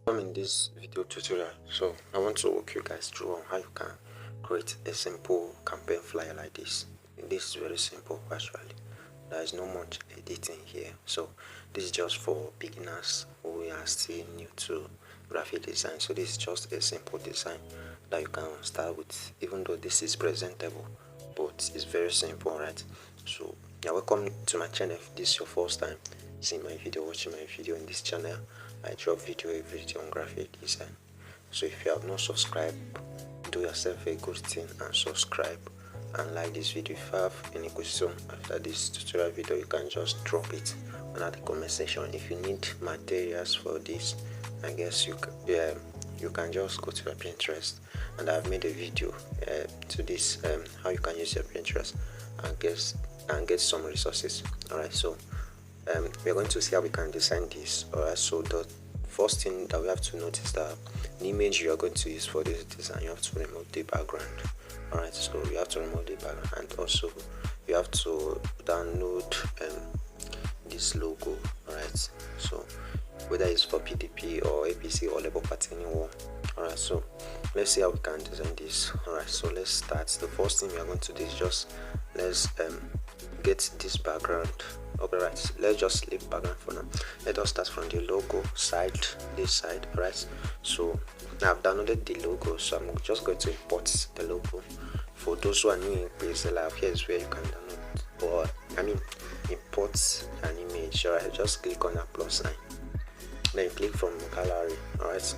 In this video tutorial, so I want to walk you guys through on how you can create a simple campaign flyer like this. This is very simple actually. There is no much editing here, so this is just for beginners who are still new to graphic design. So this is just a simple design that you can start with, even though this is presentable, but it's very simple, right? So yeah, welcome to my channel. If this is your first time seeing my video, watching my video in this channel, I drop video every day on graphic design. So if you have not subscribed, do yourself a good thing and subscribe and like this video. If you have any question after this tutorial video, you can just drop it under the comment section. If you need materials for this, I guess you can just go to your Pinterest, and I've made a video to this how you can use your Pinterest and get some resources. Alright, so we're going to see how we can design this. Alright, so the first thing that we have to notice that the image you are going to use for this design, you have to remove the background. Alright, so you have to remove the background, and also you have to download this logo. Alright, so whether it's for PDP or APC or label party, anyone. Alright, so let's see how we can design this. Alright, so let's start. The first thing we are going to do is just let's get this background. Okay, right, let's just leave background for now. Let us start from the logo side, this side. Right, so I've downloaded the logo, so I'm just going to import the logo. For those who are new in pixellab, here's where you can download, or import an image. Alright, just click on that plus sign, then you click from gallery. Alright,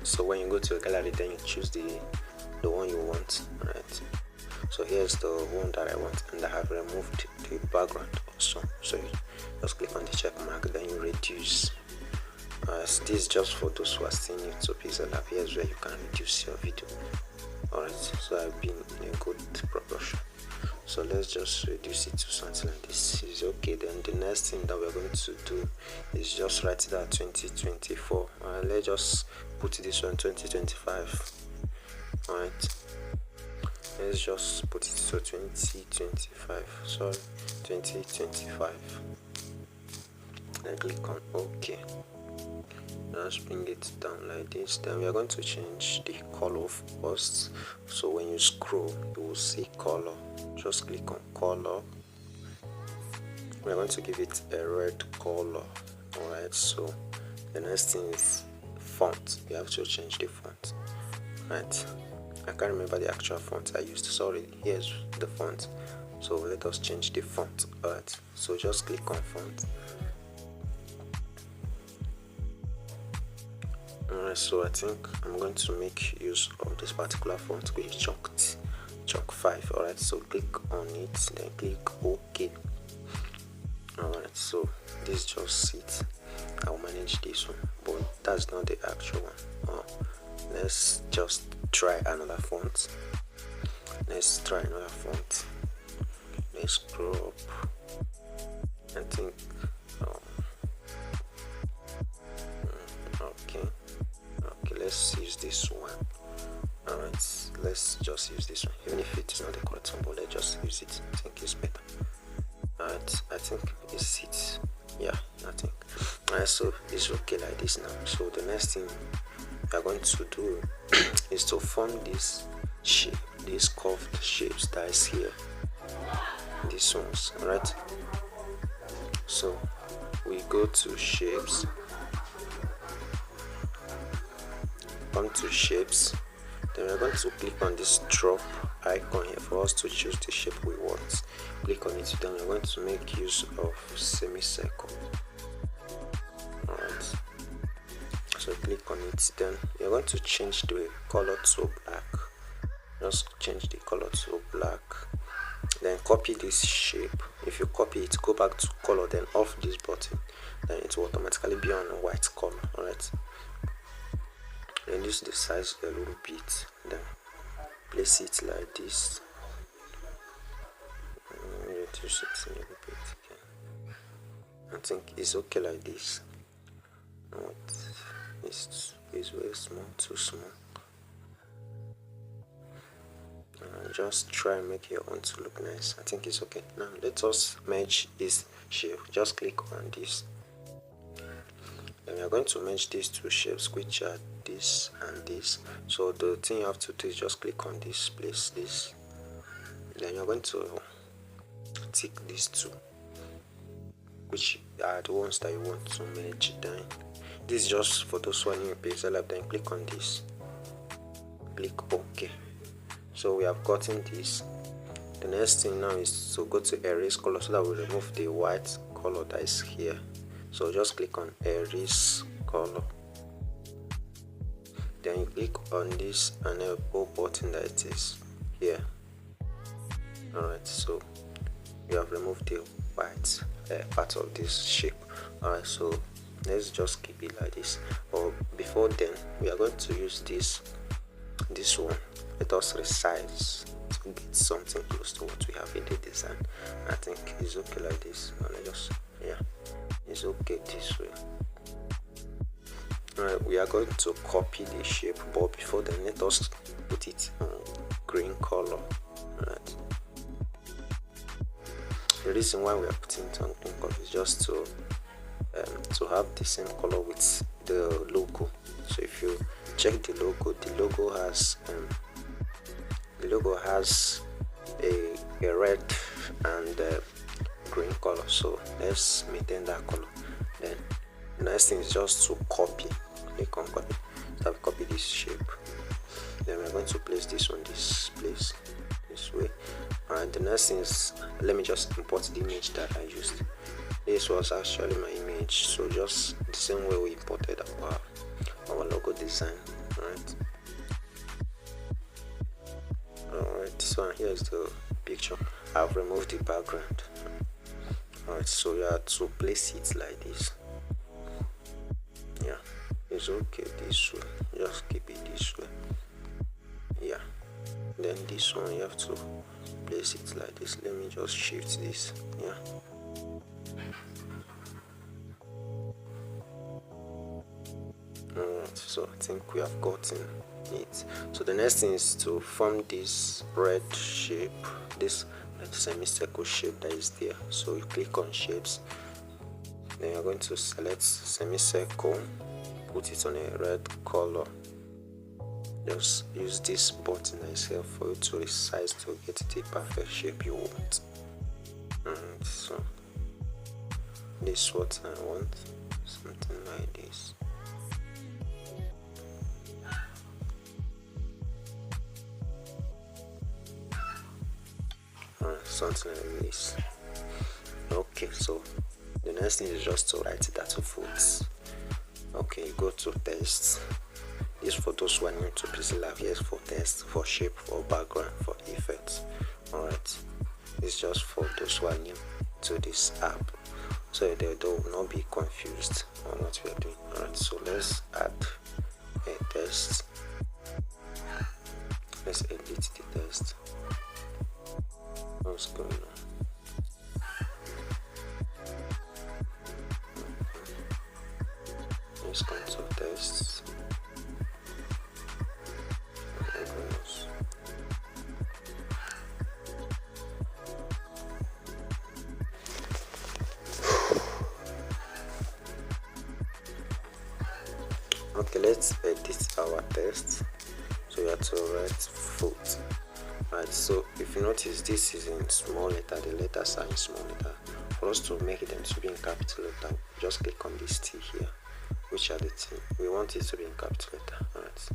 so when you go to a gallery, then you choose the one you want. Alright, so here's the one that I want, and I have removed the background also. So you just click on the check mark, then you reduce. This is just for those who are still new to pixellab. Here's where you can reduce your video. Alright, so I've been in a good proportion, so let's just reduce it to something like this. Is okay. Then the next thing that we're going to do is just write that 2024. Let's just put this on 2025. Alright, let's just put it to 2025. Sorry, 2025. Then click on OK. Let's bring it down like this. Then we are going to change the color first. So when you scroll, you will see color. Just click on color. We are going to give it a red color. Alright, so the next thing is font. You have to change the font. Right, I can't remember the actual font I used. Sorry, here's the font. So let us change the font. Alright, so just click on font. Alright, so I think I'm going to make use of this particular font, which is Chalk 5. Alright, so click on it, then click OK. Alright, so this is just it. I'll manage this one, but that's not the actual one. Let's just try another font. Let's scroll up. I think okay, let's use this one. Alright, let's just use this one, even if it is not the correct one, but let's just use it. I think it's better. Alright, I think it's it. Yeah, I think. Alright, so it's okay like this now. So the next thing we are going to do is to form this shape, these curved shapes that is here, these ones. Alright, so we go to shapes, come to shapes, then we're going to click on this drop icon here for us to choose the shape we want. Click on it, then we're going to make use of semicircle. Alright, so click on it, then you're going to change the color to black. Just change the color to black, then copy this shape. If you copy it, go back to color, then off this button, then it will automatically be on a white color. Alright, reduce the size a little bit, then place it like this. Reduce it a little bit again. I think it's okay like this. It's very small, too small. Just try and make your own to look nice. I think it's okay. Now let us merge this shape. Just click on this, then we are going to merge these two shapes, which are this and this. So the thing you have to do is just click on this place, this, then you're going to tick these two, which are the ones that you want to merge. Then this is just for those one in pixellab. Then click on this, click OK. So we have gotten this. The next thing now is to go to erase color, so that we remove the white color that is here. So just click on erase color, then you click on this enable button that it is here. Alright, so you have removed the white part of this shape. Alright, so let's just keep it like this. But before then, we are going to use this one. Let us resize to get something close to what we have in the design. I think it's okay like this. It's okay this way. Alright, we are going to copy the shape, but before then, let us put it on green color. Alright, the reason why we are putting it on green color is just to have the same color with the logo. So if you check the logo has a red and green color, so let's maintain that color. Then the next thing is just to copy. Click on copy. So I've copied this shape. Then we're going to place this on this place this way. And the next thing is, let me just import the image that I used. This was actually my image, so just the same way we imported our logo design. Alright, so here is the picture. I've removed the background. Alright, so you have to place it like this. Yeah, it's okay this way. Just keep it this way. Yeah, then this one you have to place it like this. Let me just shift this. Yeah. Alright, so I think we have gotten it. So the next thing is to form this red shape, this semicircle shape that is there. So you click on shapes, then you're going to select semicircle, put it on a red color. Just use this button that is here for you to resize to get the perfect shape you want. And so this is what I want, something like this. Something like this. Okay, so the next thing is just to write it at a foot. Okay, go to text. This for those who are new to pixellab. Yes, for text, for shape, for background, for effects. Alright, it's just for those who are new to this app, so they will not be confused on what we are doing. Alright, so let's add a text. Let's edit the text. What's going on? Let's go to tests. Okay, let's edit our text. So you have to write foot. Right, so if you notice, this is in small letter, the letters are in small letter. For us to make them to be in capital letter, just click on this T here, which are the T. We want it to be in capital letter. Alright.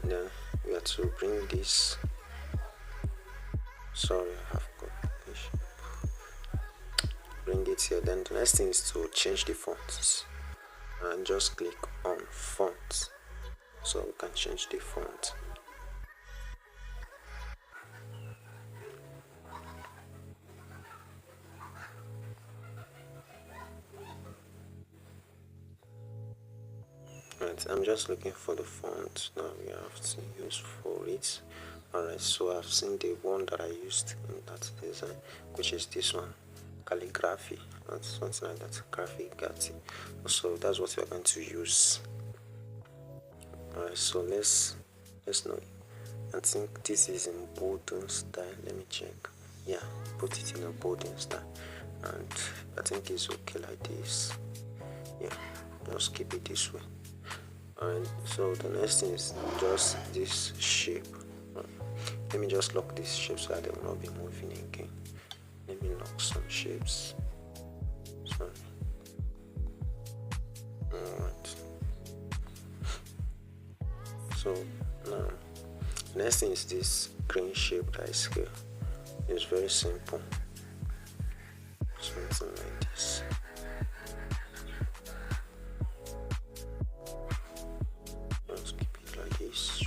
Then we have to bring this. Sorry, I have got this. Bring it here. Then the next thing is to change the fonts. And just click on font. So we can change the font. Right, I'm just looking for the font now we have to use for it. Alright, so I've seen the one that I used in that design, which is this one, calligraphy, or something like that, graphicati. So that's what we're going to use. Alright, so let's know. I think this is in bolding style. Let me check. Yeah, put it in a bolding style, and I think it's okay like this. Yeah, just keep it this way. And so the next thing is just this shape. Let me just lock this shape so that they will not be moving again. Let me lock some shapes. Sorry. Alright. So now next thing is this green shape that is here. It's very simple. Something like this. Just keep it like this.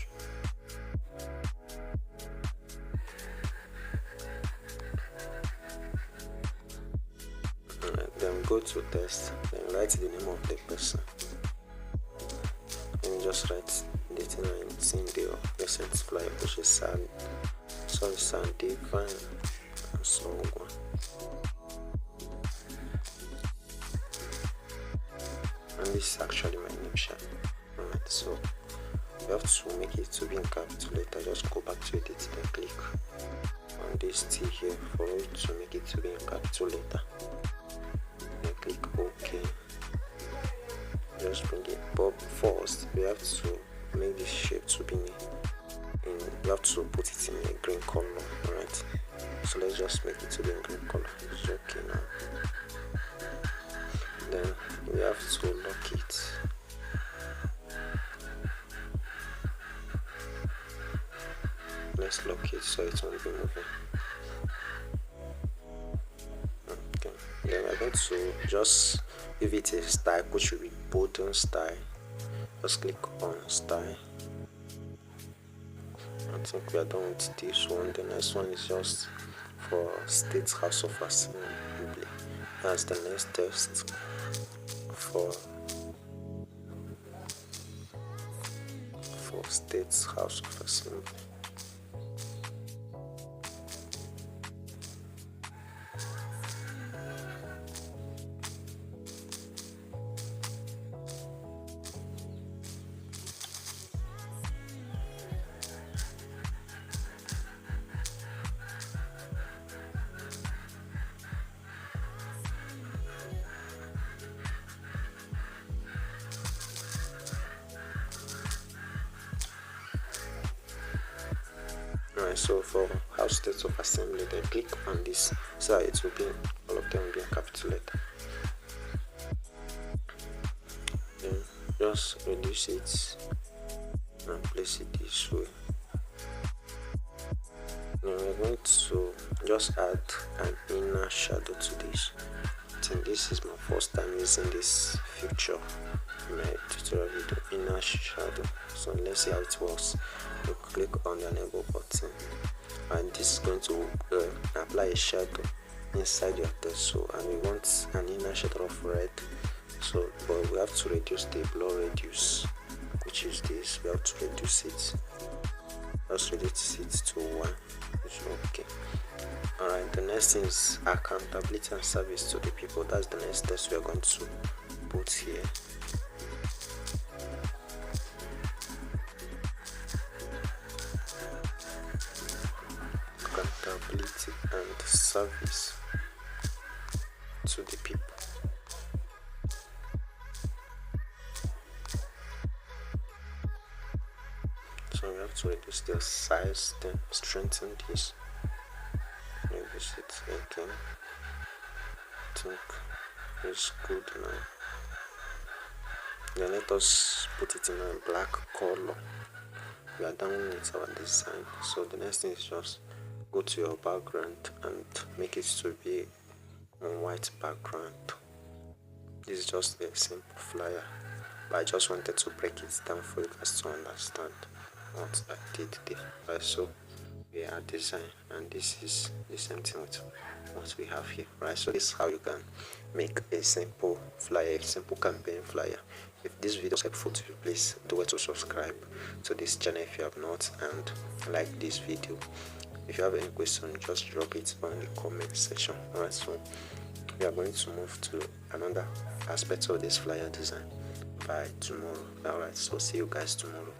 Then go to test, then write the name of the person. Let me just write the thing I'm seeing there. Recent flyer, which is Sandy Van and so on. And this is actually my name, Sha. Alright, so you have to make it to be in capital letter. Just go back to edit, then click on this T here for it to make it to be in capital letter. Then click OK. Just bring it. But first, we have to make this shape to be you have to put it in a green color. Alright, so let's just make it to be in green color. It's okay now. Then we have to lock it. Let's lock it so it won't be moving. Okay, then we're going to just give it a style, which will be button style. Just click on style. I think we are done with this one. The next one is just for State House of Assembly. That's the next test for State House of Assembly. Alright, so for House State of Assembly, then click on this so it will be, all of them will be in capital letter. Then just reduce it and place it this way. Now we're going to just add an inner shadow to this. I think this is my first time using this feature in my tutorial video, inner shadow. So let's see how it works. You click on the enable button, and this is going to apply a shadow inside your text. So, and we want an inner shadow of red. So, but we have to reduce the blur radius, which is this. We have to reduce it. Just reduce it to 1. Okay. Alright, the next thing is accountability and service to the people. That's the next test we are going to put here. Accountability and service to the people. So we have to reduce the size, then strengthen this. Reduce it again. I think it's good now. Then let us put it in a black color. We are done with our design. So the next thing is just go to your background and make it to be on white background. This is just a simple flyer, but I just wanted to break it down for you guys to understand what I did there. Right, so we are design, and this is the same thing with what we have here. Right, so this is how you can make a simple flyer, a simple campaign flyer. If this video is helpful to you, please do it to subscribe to this channel if you have not, and like this video. If you have any question, just drop it on the comment section. Alright, so we are going to move to another aspect of this flyer design by tomorrow. Alright, so see you guys tomorrow.